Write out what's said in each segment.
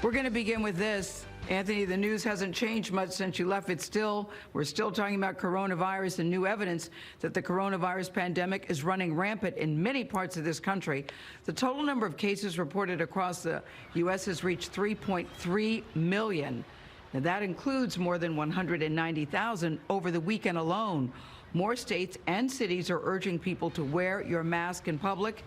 We're going to begin with this. Anthony, the news hasn't changed much since you left. We're still talking about coronavirus and new evidence that the coronavirus pandemic is running rampant in many parts of this country. The total number of cases reported across the U.S. has reached 3.3 million. Now, that includes more than 190,000 over the weekend alone. More states and cities are urging people to wear your mask in public.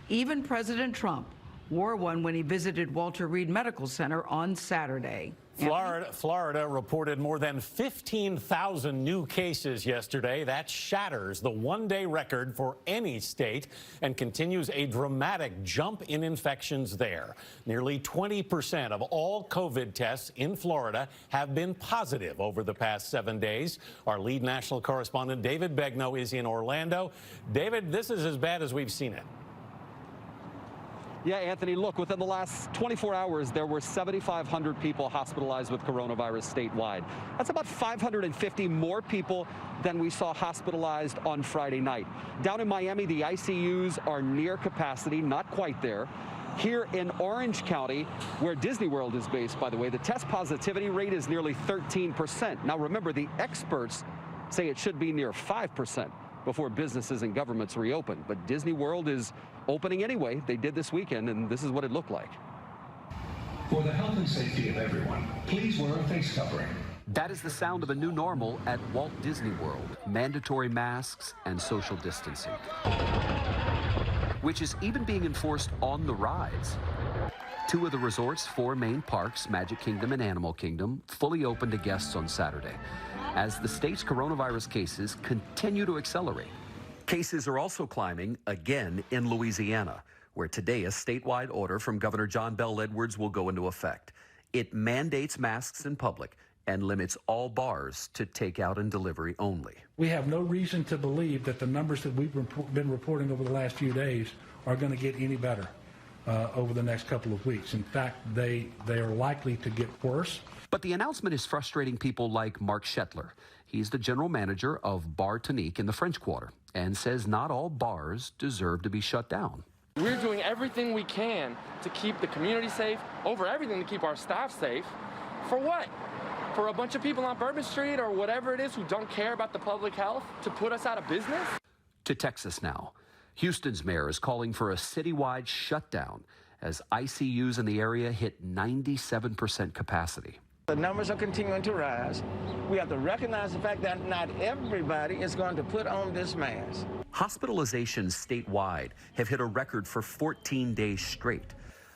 Even President Trump wore one when he visited Walter Reed Medical Center on Saturday. Florida reported more than 15,000 new cases yesterday. That shatters the one-day record for any state and continues a dramatic jump in infections there. Nearly 20% of all COVID tests in Florida have been positive over the past 7 days. Our lead national correspondent, David Begnaud, is in Orlando. David, this is as bad as we've seen it. Yeah, Anthony, look, within the last 24 hours, there were 7,500 people hospitalized with coronavirus statewide. That's about 550 more people than we saw hospitalized on Friday night. Down in Miami, the ICUs are near capacity, not quite there. Here in Orange County, where Disney World is based, by the way, the test positivity rate is nearly 13%. Now, remember, the experts say it should be near 5% before businesses and governments reopen. But Disney World is opening anyway. They did this weekend, and this is what it looked like. For the health and safety of everyone, please wear a face covering. That is the sound of a new normal at Walt Disney World. Mandatory masks and social distancing, which is even being enforced on the rides. Two of the resort's four main parks, Magic Kingdom and Animal Kingdom, fully open to guests on Saturday, as the state's coronavirus cases continue to accelerate. Cases are also climbing again in Louisiana, where today a statewide order from Governor John Bel Edwards will go into effect. It mandates masks in public and limits all bars to takeout and delivery only. We have no reason to believe that the numbers that we've been reporting over the last few days are going to get any better over the next couple of weeks. In fact, they are likely to get worse. But the announcement is frustrating people like Mark Shetler. He's the general manager of Bar Tonique in the French Quarter and says not all bars deserve to be shut down. We're doing everything we can to keep the community safe, over everything to keep our staff safe. For what? For a bunch of people on Bourbon Street or whatever it is who don't care about the public health to put us out of business? To Texas now. Houston's mayor is calling for a citywide shutdown as ICUs in the area hit 97% capacity. The numbers are continuing to rise. We have to recognize the fact that not everybody is going to put on this mask. Hospitalizations statewide have hit a record for 14 days straight.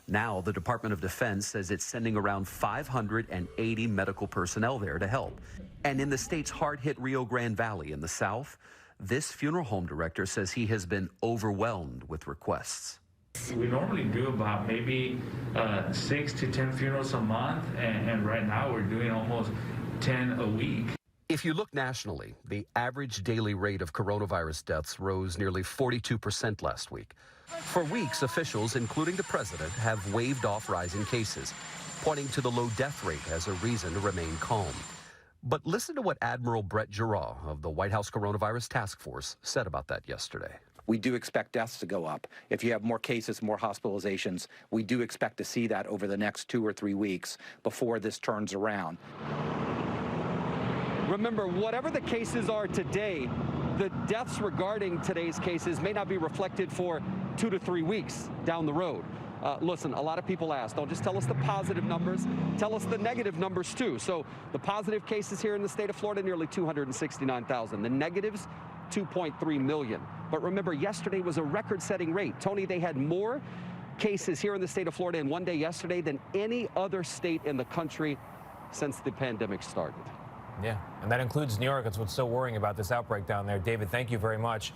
Now, the Department of Defense says it's sending around 580 medical personnel there to help. And in the state's hard-hit Rio Grande Valley in the south, this funeral home director says he has been overwhelmed with requests. We normally do about maybe 6 to 10 funerals a month, and right now we're doing almost 10 a week. If you look nationally, the average daily rate of coronavirus deaths rose nearly 42% last week. For weeks, officials, including the president, have waved off rising cases, pointing to the low death rate as a reason to remain calm. But listen to what Admiral Brett Giroir of the White House Coronavirus Task Force said about that yesterday. We do expect deaths to go up. If you have more cases, more hospitalizations, we do expect to see that over the next 2 or 3 weeks before this turns around. Remember, whatever the cases are today, the deaths regarding today's cases may not be reflected for 2 to 3 weeks down the road. Listen, a lot of people ask, don't just tell us the positive numbers, tell us the negative numbers too. So the positive cases here in the state of Florida, nearly 269,000. The negatives, 2.3 million. But remember, yesterday was a record-setting rate. Tony, they had more cases here in the state of Florida in one day yesterday than any other state in the country since the pandemic started. Yeah, and that includes New York. That's what's so worrying about this outbreak down there. David, thank you very much.